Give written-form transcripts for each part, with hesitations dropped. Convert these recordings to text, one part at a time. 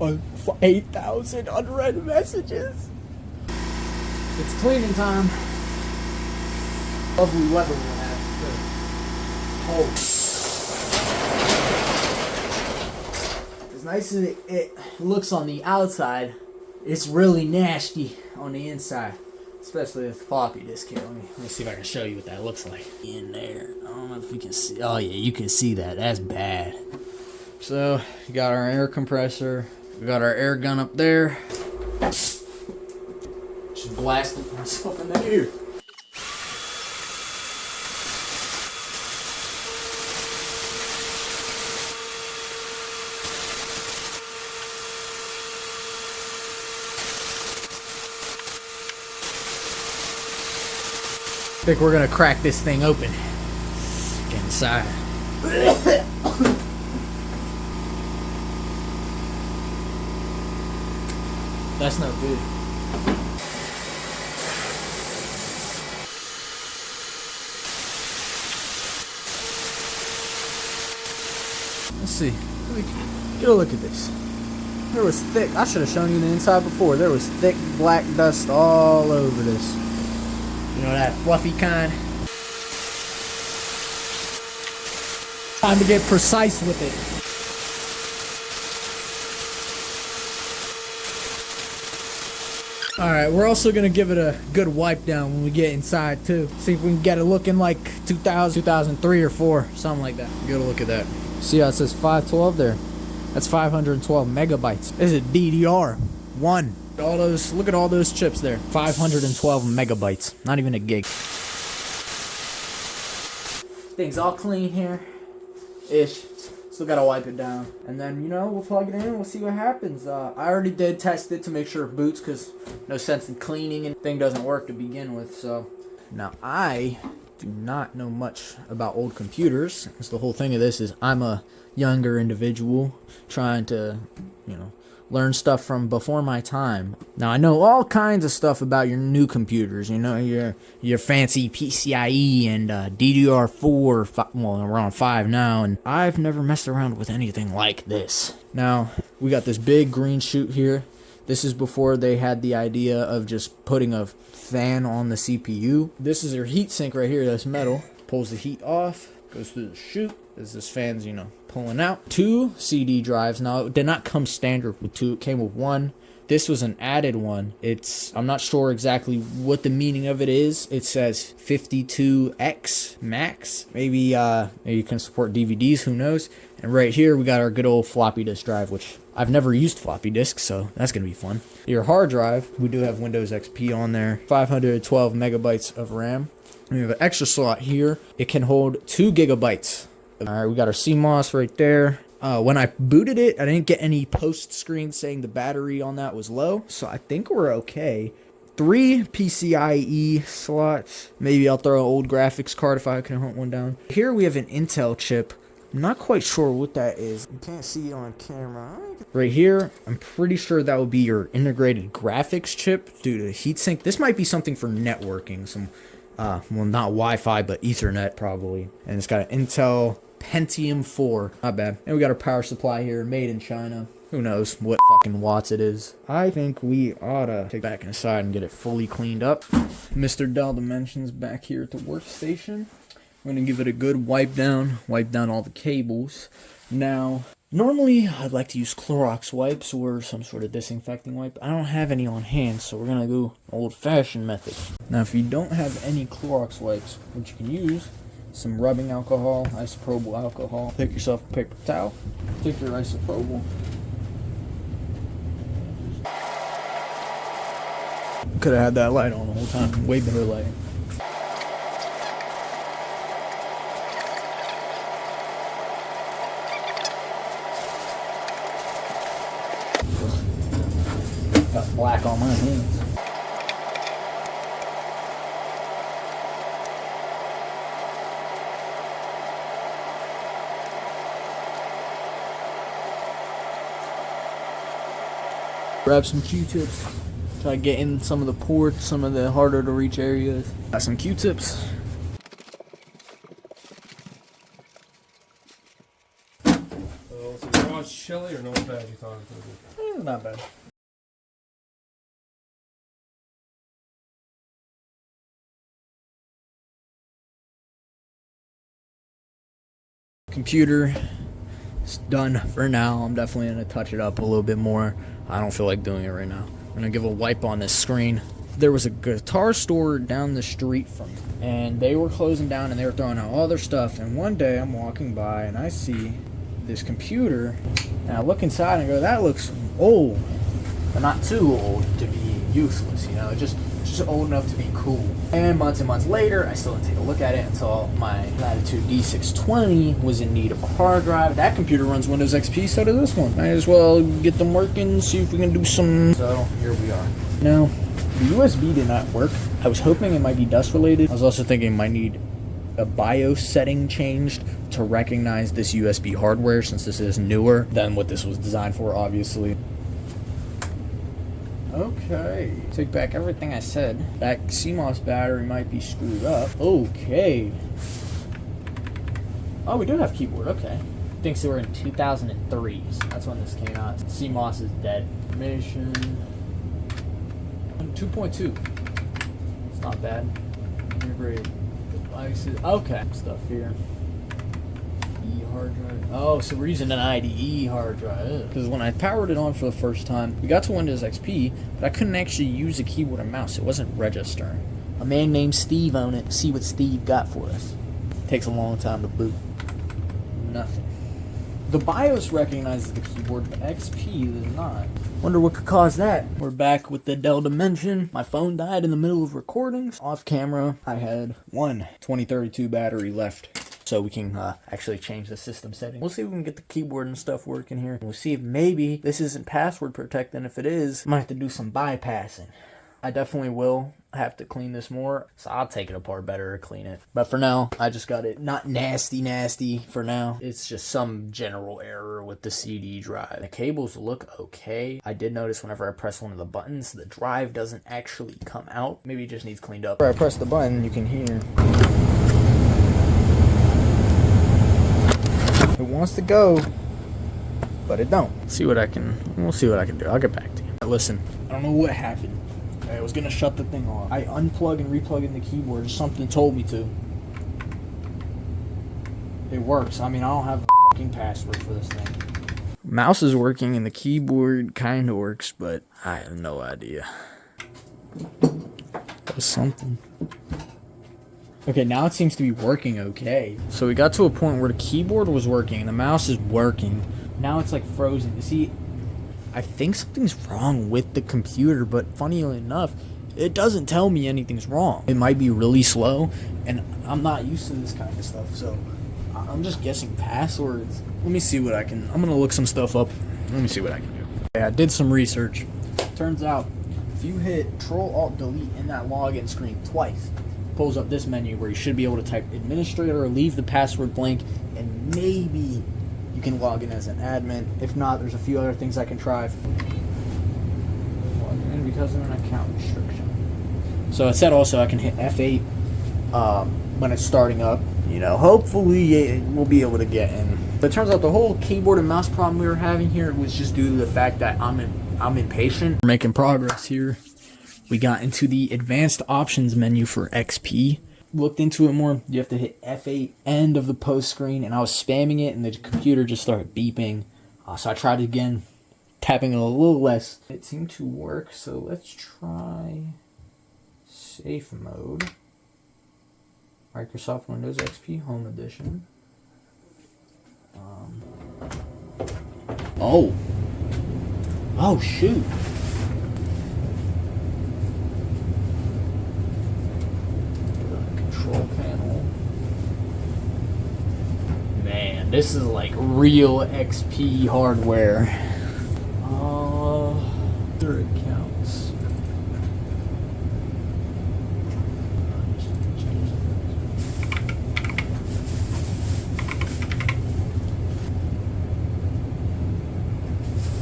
8,000 unread messages. It's cleaning time. Lovely weather we'll have. Cold. As nice as it looks on the outside, it's really nasty on the inside. Especially with floppy disk here. Let me see if I can show you what that looks like. In there. I don't know if you can see. Oh yeah, you can see that. That's bad. So, we got our air compressor. We got our air gun up there. Just blasting myself in the ear. I think we're gonna crack this thing open. Get inside. That's no good. Let's see. Get a look at this. There was thick. I should have shown you the inside before. There was thick black dust all over this. You know, that fluffy kind. Time to get precise with it. Alright, we're also going to give it a good wipe down when we get inside too. See if we can get it looking like 2003 or 4, something like that. Get a look at that. See how it says 512 there? That's 512 megabytes. This is DDR1. All those, look at all those chips there. 512 megabytes. Not even a gig. Thing's all clean here. Ish. Still gotta wipe it down. And then, you know, we'll plug it in and we'll see what happens. I already did test it to make sure it boots, because no sense in cleaning and the thing doesn't work to begin with. So now I do not know much about old computers. That's the whole thing of this, is I'm a younger individual trying to, you know, learn stuff from before my time. Now I know all kinds of stuff about your new computers, you know, your fancy PCIe and DDR4, well, we're on 5 now, and I've never messed around with anything like this. Now, we got this big green chute here. This is before they had the idea of just putting a fan on the CPU. This is your heat sink right here, that's metal. Pulls the heat off, goes through the chute. As this fan's, you know, pulling out. 2 CD drives. Now, it did not come standard with 2. It came with 1. This was an added one. I'm not sure exactly what the meaning of it is. It says 52X max. Maybe you can support DVDs, who knows. And right here, we got our good old floppy disk drive, which I've never used floppy disks, so that's going to be fun. Your hard drive, we do have Windows XP on there. 512 megabytes of RAM. We have an extra slot here. It can hold 2 gigabytes. Alright, we got our CMOS right there. When I booted it, I didn't get any post screen saying the battery on that was low, so I think we're okay. 3 PCIe slots. Maybe I'll throw an old graphics card if I can hunt one down. Here we have an Intel chip. I'm not quite sure what that is. You can't see it on camera. Right here, I'm pretty sure that would be your integrated graphics chip due to the heatsink. This might be something for networking, some well, not Wi-Fi, but Ethernet probably. And it's got an Intel Pentium 4. Not bad. And we got our power supply here, made in China. Who knows what fucking watts it is. I think we ought to take it back inside and get it fully cleaned up. Mr. Dell Dimensions back here at the workstation. I'm going to give it a good wipe down all the cables. Now, normally I'd like to use Clorox wipes or some sort of disinfecting wipe. I don't have any on hand, so we're going to go old-fashioned method. Now, if you don't have any Clorox wipes, what you can use, some rubbing alcohol, isopropyl alcohol. Take yourself a paper towel, take your isopropyl. Could have had that light on the whole time, way better lighting. Got black on my hands. Grab some Q-tips. Try to get in some of the ports, some of the harder to reach areas. Got some Q-tips. So the raw chili or no bad? You thought it was Not bad. Computer is done for now. I'm definitely gonna touch it up a little bit more. I don't feel like doing it right now. I'm gonna give a wipe on this screen. There was a guitar store down the street from me, and they were closing down and they were throwing out all their stuff. And one day I'm walking by and I see this computer, and I look inside and I go, that looks old, but not too old to be useless, you know, just old enough to be cool. And months later, I still didn't take a look at it until my Latitude D620 was in need of a hard drive. That computer runs Windows XP, so does this one. Might as well get them working, see if we can do some. So here we are. Now, the USB did not work. I was hoping it might be dust related. I was also thinking it might need a BIOS setting changed to recognize this USB hardware, since this is newer than what this was designed for, obviously. Okay, take back everything I said. That CMOS battery might be screwed up. Okay. Oh, we do have keyboard, okay. Thinks they were in 2003, so that's when this came out. CMOS is dead. Information 2.2. It's not bad. Integrate devices. Okay, stuff here. Hard drive. Oh, so we're using an IDE hard drive. Because when I powered it on for the first time, we got to Windows XP, but I couldn't actually use a keyboard and mouse. It wasn't registering. A man named Steve owned it. See what Steve got for us. Takes a long time to boot. Nothing. The BIOS recognizes the keyboard, but XP does not. Wonder what could cause that. We're back with the Dell Dimension. My phone died in the middle of recordings. Off camera, I had one 2032 battery left. So we can actually change the system setting. We'll see if we can get the keyboard and stuff working here. We'll see if maybe this isn't password protected. If it is, I might have to do some bypassing. I definitely will have to clean this more, so I'll take it apart better to clean it. But for now, I just got it not nasty for now. It's just some general error with the CD drive. The cables look okay. I did notice whenever I press one of the buttons, the drive doesn't actually come out. Maybe it just needs cleaned up. Whenever I press the button, you can hear it wants to go, but it don't. We'll see what I can do. I'll get back to you. Listen, I don't know what happened. I was gonna shut the thing off. I unplug and replug in the keyboard. Something told me to. It works. I mean, I don't have a fucking password for this thing. Mouse is working and the keyboard kind of works, but I have no idea. That was something. Okay, now it seems to be working okay. So we got to a point where the keyboard was working and the mouse is working. Now it's like frozen. You see, I think something's wrong with the computer, but funnily enough, it doesn't tell me anything's wrong. It might be really slow, and I'm not used to this kind of stuff, so I'm just guessing passwords. Let me see what I can, I'm gonna look some stuff up. Let me see what I can do. Okay, I did some research. Turns out, if you hit Control-Alt-Delete in that login screen twice, pulls up this menu where you should be able to type administrator or leave the password blank, and maybe you can log in as an admin. If not, there's a few other things I can try. Log in because of an account restriction. So it said also I can hit F8 when it's starting up. You know, hopefully we'll be able to get in. But it turns out the whole keyboard and mouse problem we were having here was just due to the fact that I'm impatient. We're making progress here. We got into the advanced options menu for XP. Looked into it more. You have to hit F8 end of the post screen, and I was spamming it and the computer just started beeping. So I tried it again, tapping it a little less. It seemed to work, so let's try safe mode. Microsoft Windows XP Home Edition. Oh shoot. Control panel. Man, this is like real XP hardware. Other accounts.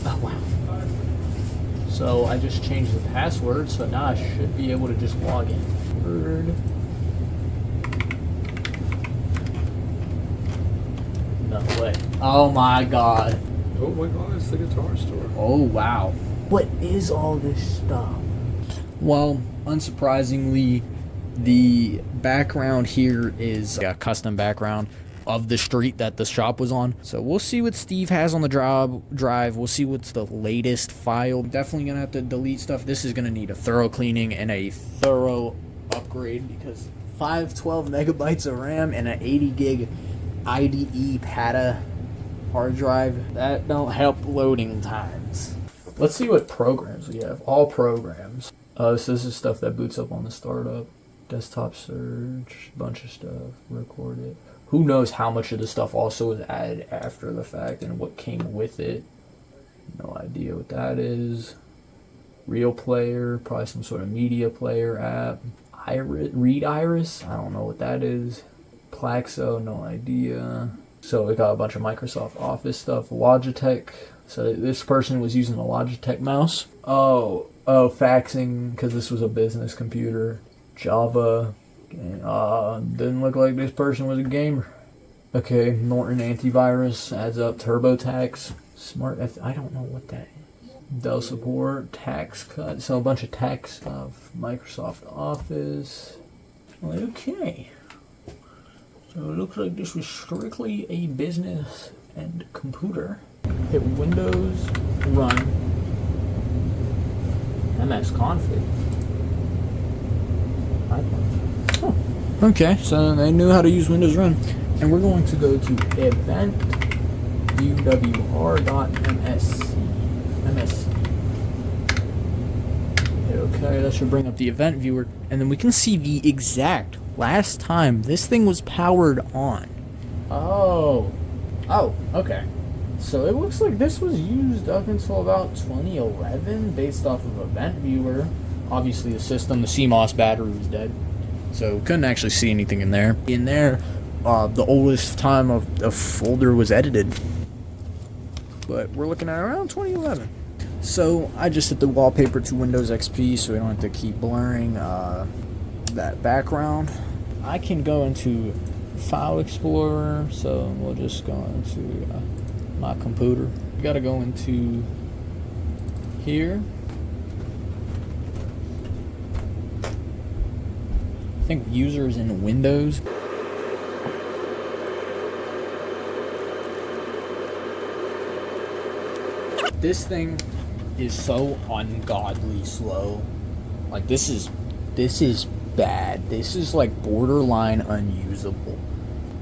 Oh wow. So I just changed the password, so now I should be able to just log in. Word. No way. Oh my god. Oh my god, it's the guitar store. Oh wow. What is all this stuff? Well, unsurprisingly, the background here is a custom background of the street that the shop was on. So we'll see what Steve has on the drive. We'll see what's the latest file. Definitely gonna have to delete stuff. This is gonna need a thorough cleaning and a thorough upgrade because 512 megabytes of RAM and an 80 gig IDE PATA hard drive, that don't help loading times. Let's see what programs we have. All programs. So this is stuff that boots up on the startup. Desktop search, bunch of stuff, record it. Who knows how much of the stuff also was added after the fact and what came with it. No idea what that is. Real Player, probably some sort of media player app. Read Iris, I don't know what that is. Plaxo, no idea. So we got a bunch of Microsoft Office stuff. Logitech. So this person was using a Logitech mouse. Oh, faxing, because this was a business computer. Java. Didn't look like this person was a gamer. Okay, Norton antivirus adds up. TurboTax. Smart I don't know what that is. Dell support. Tax cut. So a bunch of tax stuff. Microsoft Office. Okay. So it looks like this was strictly a business and computer. Hit Windows, run, MS config. Oh, okay, so they knew how to use Windows Run. And we're going to go to event uwr.msc. Okay, that should bring up the event viewer. And then we can see the exact last time this thing was powered on. Oh, okay. So it looks like this was used up until about 2011 based off of event viewer. Obviously the system, the CMOS battery was dead. So couldn't actually see anything in there. In there, the oldest time of the folder was edited. But we're looking at around 2011. So I just set the wallpaper to Windows XP so we don't have to keep blurring that background. I can go into File Explorer, so we'll just go into my computer. We gotta go into here. I think users in Windows. This thing is so ungodly slow. Like this is bad. This is like borderline unusable.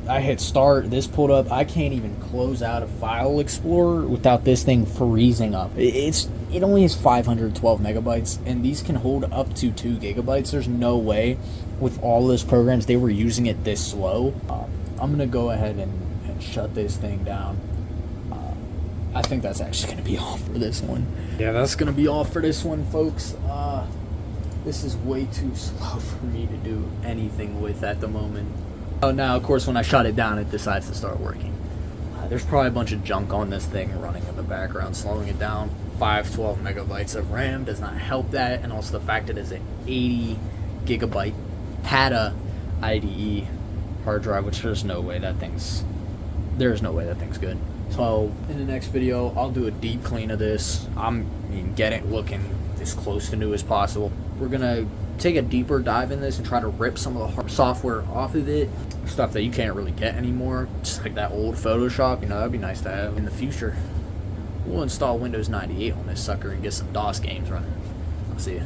I hit start, this pulled up. I can't even close out a File Explorer without this thing freezing up. It only has 512 megabytes, and these can hold up to 2 gigabytes. There's no way with all those programs they were using it this slow. I'm gonna go ahead and shut this thing down. I think that's actually gonna be all for this one. Yeah, that's gonna be all for this one, folks. This is way too slow for me to do anything with at the moment. Oh, now, of course, when I shut it down, it decides to start working. There's probably a bunch of junk on this thing running in the background, slowing it down. 512 megabytes of RAM does not help that, and also the fact that it's an 80 gigabyte PATA IDE hard drive, which there's no way that thing's good. So in the next video, I'll do a deep clean of this. Get it looking as close to new as possible. We're gonna take a deeper dive in this and try to rip some of the software off of it, stuff that you can't really get anymore, just like that old Photoshop. That'd be nice to have in the future. We'll install Windows 98 on this sucker and get some DOS games running. I'll see you.